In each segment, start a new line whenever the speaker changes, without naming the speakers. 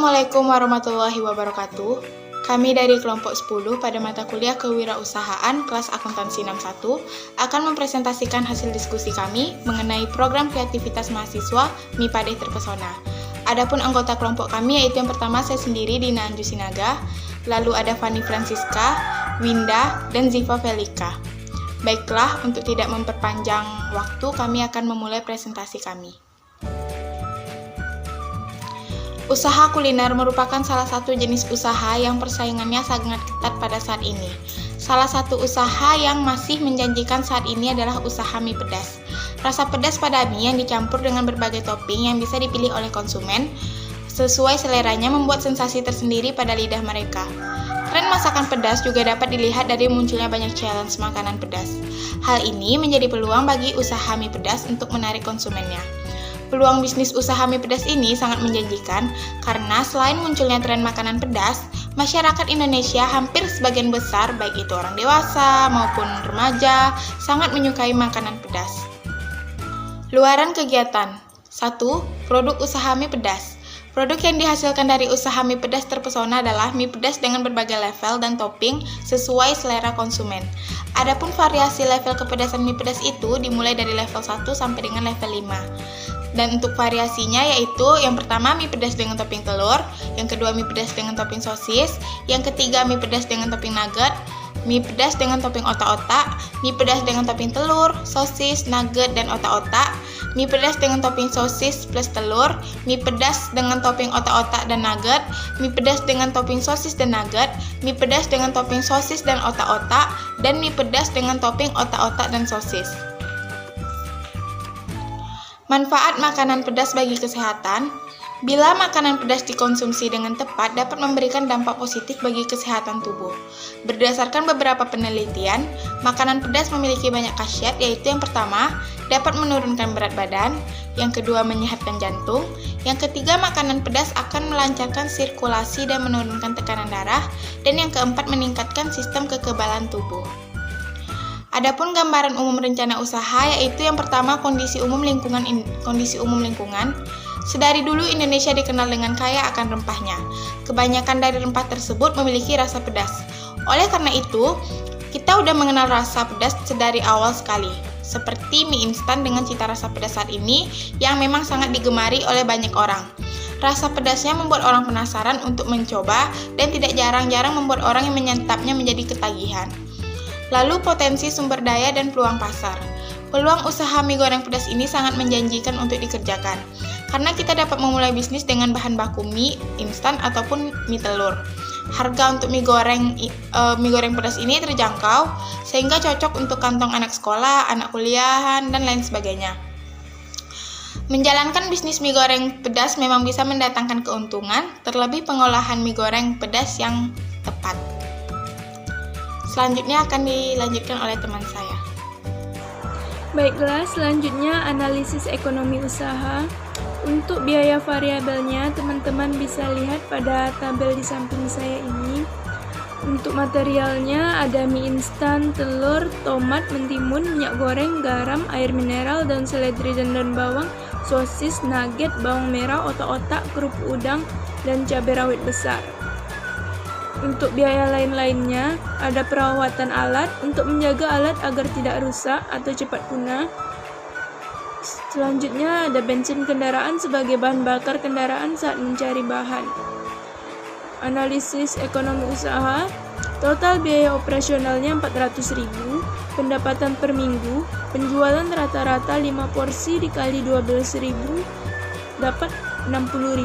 Assalamualaikum warahmatullahi wabarakatuh. Kami dari kelompok 10 pada mata kuliah Kewirausahaan kelas Akuntansi 61 akan mempresentasikan hasil diskusi kami mengenai program kreativitas mahasiswa MIPA D Terpesona. Adapun anggota kelompok kami yaitu yang pertama saya sendiri Dina Anju Sinaga, lalu ada Fanny Francisca, Winda, dan Ziva Velika. Baiklah, untuk tidak memperpanjang waktu, kami akan memulai presentasi kami. Usaha kuliner merupakan salah satu jenis usaha yang persaingannya sangat ketat pada saat ini. Salah satu usaha yang masih menjanjikan saat ini adalah usaha mie pedas. Rasa pedas pada mie yang dicampur dengan berbagai topping yang bisa dipilih oleh konsumen sesuai seleranya membuat sensasi tersendiri pada lidah mereka. Tren masakan pedas juga dapat dilihat dari munculnya banyak challenge makanan pedas. Hal ini menjadi peluang bagi usaha mie pedas untuk menarik konsumennya. Peluang bisnis usaha mie pedas ini sangat menjanjikan karena selain munculnya tren makanan pedas, masyarakat Indonesia hampir sebagian besar, baik itu orang dewasa maupun remaja, sangat menyukai makanan pedas. Luaran kegiatan 1. Produk usaha mie pedas. Produk yang dihasilkan dari usaha mie pedas Terpesona adalah mie pedas dengan berbagai level dan topping sesuai selera konsumen. Adapun variasi level kepedasan mie pedas itu dimulai dari level 1 sampai dengan level 5. Dan untuk variasinya yaitu yang pertama mie pedas dengan topping telur, yang kedua mie pedas dengan topping sosis, yang ketiga mie pedas dengan topping nugget, mie pedas dengan topping otak-otak, mie pedas dengan topping telur, sosis, nugget, dan otak-otak, mie pedas dengan topping sosis plus telur, mie pedas dengan topping otak-otak dan nugget, mie pedas dengan topping sosis dan nugget, mie pedas dengan topping sosis dan otak-otak, dan mie pedas dengan topping otak-otak dan sosis. Manfaat makanan pedas bagi kesehatan. Bila makanan pedas dikonsumsi dengan tepat dapat memberikan dampak positif bagi kesehatan tubuh. Berdasarkan beberapa penelitian, makanan pedas memiliki banyak khasiat yaitu yang pertama, dapat menurunkan berat badan, yang kedua menyehatkan jantung, yang ketiga makanan pedas akan melancarkan sirkulasi dan menurunkan tekanan darah, dan yang keempat meningkatkan sistem kekebalan tubuh. Adapun gambaran umum rencana usaha yaitu yang pertama kondisi umum lingkungan. Sedari dulu Indonesia dikenal dengan kaya akan rempahnya. Kebanyakan dari rempah tersebut memiliki rasa pedas. Oleh karena itu, kita udah mengenal rasa pedas sedari awal sekali. Seperti mie instan dengan cita rasa pedas saat ini yang memang sangat digemari oleh banyak orang. Rasa pedasnya membuat orang penasaran untuk mencoba dan tidak jarang-jarang membuat orang yang menyantapnya menjadi ketagihan. Lalu potensi sumber daya dan peluang pasar. Peluang usaha mie goreng pedas ini sangat menjanjikan untuk dikerjakan, karena kita dapat memulai bisnis dengan bahan baku mie instan ataupun mie telur. Harga untuk mie goreng pedas ini terjangkau, sehingga cocok untuk kantong anak sekolah, anak kuliahan, dan lain sebagainya. Menjalankan bisnis mie goreng pedas memang bisa mendatangkan keuntungan, terlebih pengolahan mie goreng pedas yang tepat. Selanjutnya akan dilanjutkan oleh teman saya.
Baiklah, selanjutnya analisis ekonomi usaha. Untuk biaya variabelnya, teman-teman bisa lihat pada tabel di samping saya ini. Untuk materialnya ada mie instan, telur, tomat, mentimun, minyak goreng, garam, air mineral, daun seledri dan daun bawang, sosis, nugget, bawang merah, otak-otak, kerupuk udang, dan cabai rawit besar. Untuk biaya lain-lainnya, ada perawatan alat untuk menjaga alat agar tidak rusak atau cepat punah. Selanjutnya ada bensin kendaraan sebagai bahan bakar kendaraan saat mencari bahan. Analisis ekonomi usaha, total biaya operasionalnya 400.000, pendapatan per minggu, penjualan rata-rata 5 porsi dikali 12.000, dapat 60.000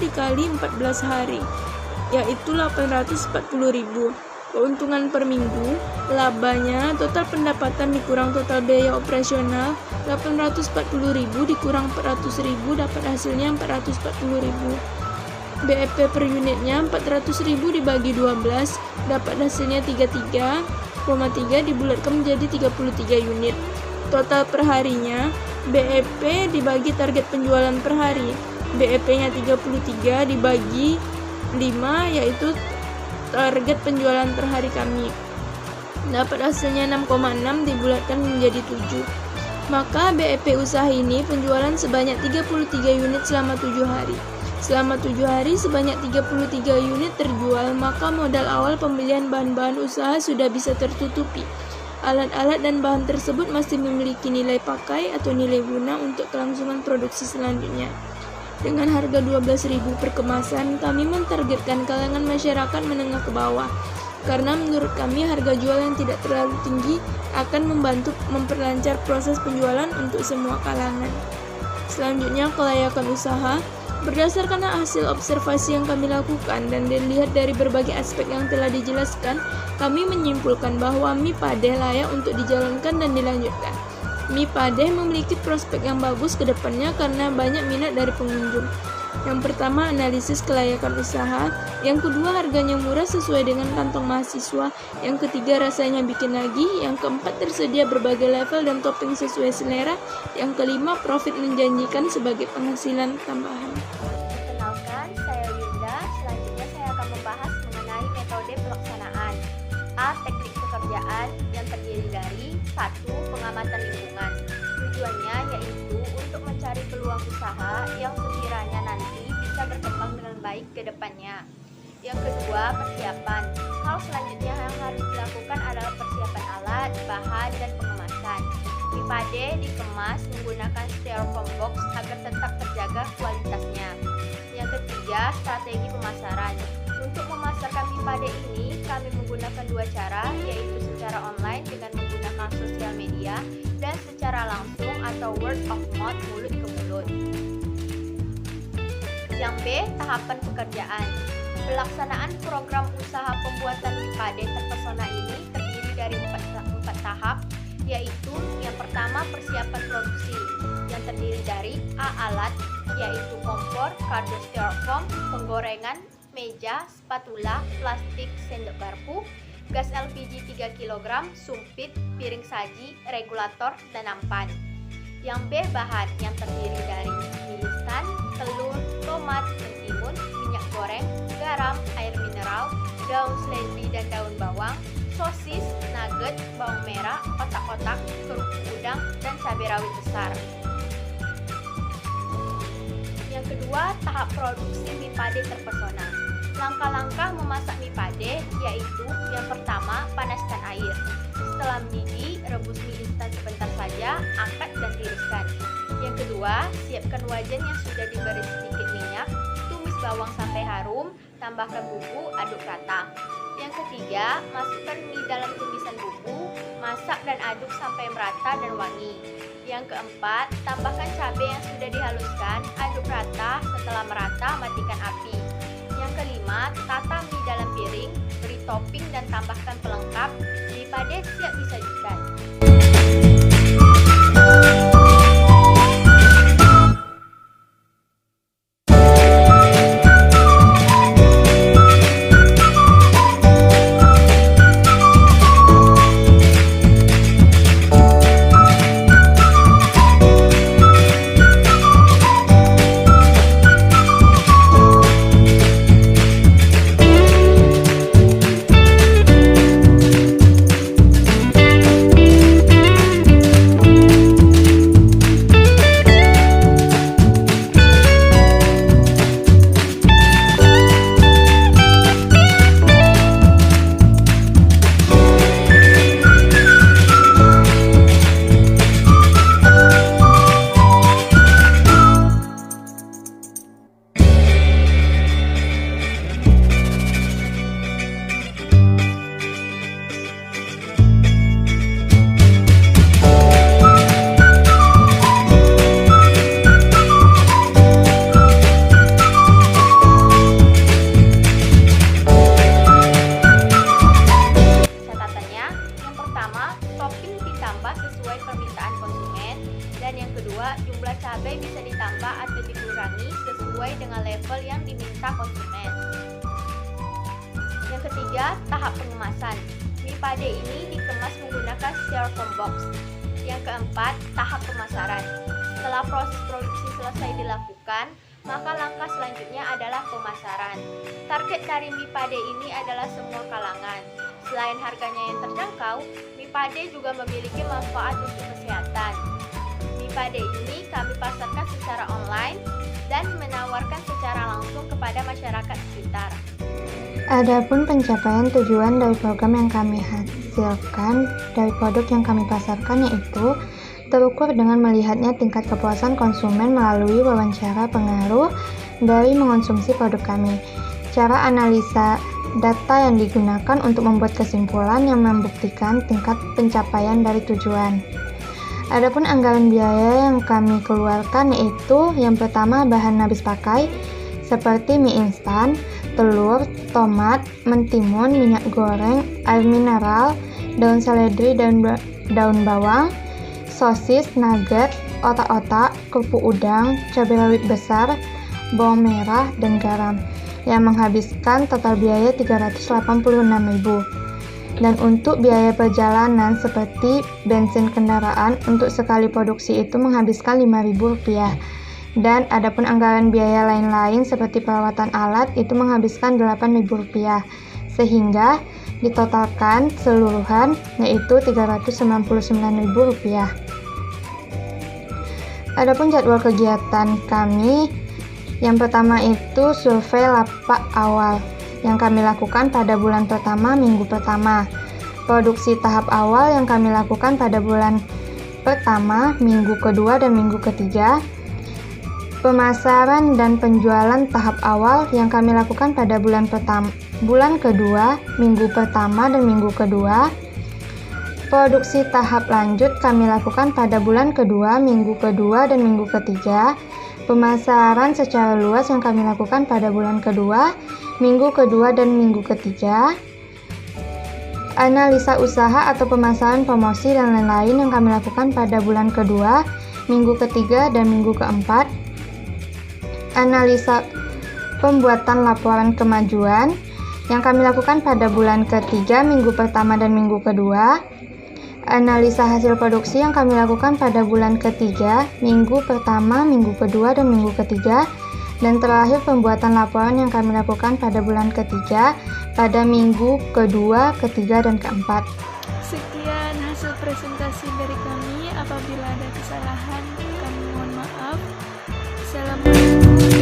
dikali 14 hari. Yaitu 840.000. Keuntungan per minggu, labanya total pendapatan dikurang total biaya operasional, 840.000 dikurang 400.000 dapat hasilnya 440.000. BEP per unitnya 400.000 dibagi 12 dapat hasilnya 33,3 dibulatkan menjadi 33 unit. Total per harinya, BEP dibagi target penjualan per hari. BEP-nya 33 dibagi 5 yaitu target penjualan per hari kami. Dapat hasilnya 6,6 dibulatkan menjadi 7. Maka BEP usaha ini penjualan sebanyak 33 unit selama 7 hari. Selama 7 hari sebanyak 33 unit terjual, maka modal awal pembelian bahan-bahan usaha sudah bisa tertutupi. Alat-alat dan bahan tersebut masih memiliki nilai pakai atau nilai guna untuk kelangsungan produksi selanjutnya. Dengan harga 12.000 per kemasan, kami mentargetkan kalangan masyarakat menengah ke bawah. Karena menurut kami harga jual yang tidak terlalu tinggi akan membantu memperlancar proses penjualan untuk semua kalangan. Selanjutnya, kelayakan usaha. Berdasarkan hasil observasi yang kami lakukan dan dilihat dari berbagai aspek yang telah dijelaskan, kami menyimpulkan bahwa mie Padeh layak untuk dijalankan dan dilanjutkan. Mie Padeh memiliki prospek yang bagus ke depannya karena banyak minat dari pengunjung. Yang pertama, analisis kelayakan usaha. Yang kedua, harganya murah sesuai dengan kantong mahasiswa. Yang ketiga, rasanya bikin lagi. Yang keempat, tersedia berbagai level dan topping sesuai selera. Yang kelima, profit menjanjikan sebagai penghasilan tambahan.
Perkenalkan, saya Yunda. Selanjutnya saya akan membahas mengenai metode pelaksanaan. A. Teknik pekerjaan yang terdiri dari 1. Pengamatan lingkungan. Tujuannya yaitu untuk mencari peluang usaha yang sekiranya nanti bisa berkembang dengan baik ke depannya. Yang kedua, persiapan. Hal selanjutnya yang harus dilakukan adalah persiapan alat, bahan, dan pengemasan. Mie Padeh dikemas menggunakan styrofoam box agar tetap terjaga kualitasnya. Yang ketiga, strategi pemasaran. Untuk memasarkan mie Padeh ini, kami menggunakan dua cara, yaitu secara online dengan menggunakan sosial media dan secara langsung atau word of mouth, mulut ke mulut. Yang B, tahapan pekerjaan. Pelaksanaan program usaha pembuatan mie Padeh terpesona ini terdiri dari empat tahap, yaitu yang pertama persiapan produksi yang terdiri dari A. Alat, yaitu kompor, kardus styrofoam, penggorengan, meja, spatula, plastik, sendok garpu, gas LPG 3 kg, sumpit, piring saji, regulator, dan nampan. Yang B. Bahan yang terdiri dari mie instan, telur, tomat, mentimun, minyak goreng, garam, air mineral, daun seledri dan daun bawang, sosis, nugget, bawang merah, kotak-kotak, kerupuk udang, dan cabai rawit besar. Yang kedua, tahap produksi mie Padeh terpesona. Langkah-langkah memasak mie Padeh yaitu yang pertama, panaskan air. Setelah mendidih, rebus mie instan sebentar saja, angkat dan tiriskan. Yang kedua, siapkan wajan yang sudah diberi sedikit minyak, tumis bawang sampai harum, tambahkan bumbu, aduk rata. Yang ketiga, masukkan mie dalam tumisan bumbu, masak dan aduk sampai merata dan wangi. Yang keempat, tambahkan cabai yang sudah dihaluskan, aduk rata, setelah merata matikan api. Yang kelima, tata mie dalam piring, beri topping dan tambahkan pelengkap. Mie Padeh siap disajikan. Jumlah cabai bisa ditambah atau dikurangi sesuai dengan level yang diminta konsumen. Yang ketiga, tahap pengemasan. Mie Padeh ini dikemas menggunakan styrofoam box. Yang keempat, tahap pemasaran. Setelah proses produksi selesai dilakukan, maka langkah selanjutnya adalah pemasaran. Target dari mie Padeh ini adalah semua kalangan. Selain harganya yang terjangkau, mie Padeh juga memiliki manfaat untuk kesehatan. Mie Padeh ini kami pasarkan secara online dan menawarkan secara langsung kepada masyarakat sekitar.
Adapun pencapaian tujuan dari program yang kami hasilkan dari produk yang kami pasarkan yaitu terukur dengan melihatnya tingkat kepuasan konsumen melalui wawancara pengaruh dari mengonsumsi produk kami. Cara analisa data yang digunakan untuk membuat kesimpulan yang membuktikan tingkat pencapaian dari tujuan. Adapun anggaran biaya yang kami keluarkan yaitu yang pertama bahan habis pakai seperti mie instan, telur, tomat, mentimun, minyak goreng, air mineral, daun seledri, daun bawang, sosis, nugget, otak-otak, kerupuk udang, cabai rawit besar, bawang merah, dan garam yang menghabiskan total biaya Rp386.000. Dan untuk biaya perjalanan seperti bensin kendaraan untuk sekali produksi itu menghabiskan Rp5.000. Dan adapun anggaran biaya lain-lain seperti perawatan alat itu menghabiskan Rp8.000. Sehingga ditotalkan seluruhan yaitu Rp399.000. Adapun jadwal kegiatan kami, yang pertama itu survei lapak awal yang kami lakukan pada bulan pertama, minggu pertama. Produksi tahap awal yang kami lakukan pada bulan pertama, minggu kedua, dan minggu ketiga. Pemasaran dan penjualan tahap awal yang kami lakukan pada bulan kedua, minggu pertama, dan minggu kedua. Produksi tahap lanjut kami lakukan pada bulan kedua, minggu kedua, dan minggu ketiga. Pemasaran secara luas yang kami lakukan pada bulan kedua, minggu kedua, dan minggu ketiga. Analisa usaha atau pemasaran, promosi, dan lain-lain yang kami lakukan pada bulan kedua, minggu ketiga, dan minggu keempat. Analisa pembuatan laporan kemajuan yang kami lakukan pada bulan ketiga, minggu pertama, dan minggu kedua. Analisa hasil produksi yang kami lakukan pada bulan ketiga, minggu pertama, minggu kedua, dan minggu ketiga. Dan terakhir pembuatan laporan yang kami lakukan pada bulan ketiga, pada minggu kedua, ketiga, dan keempat.
Sekian hasil presentasi dari kami. Apabila ada kesalahan, kami mohon maaf. Assalamualaikum.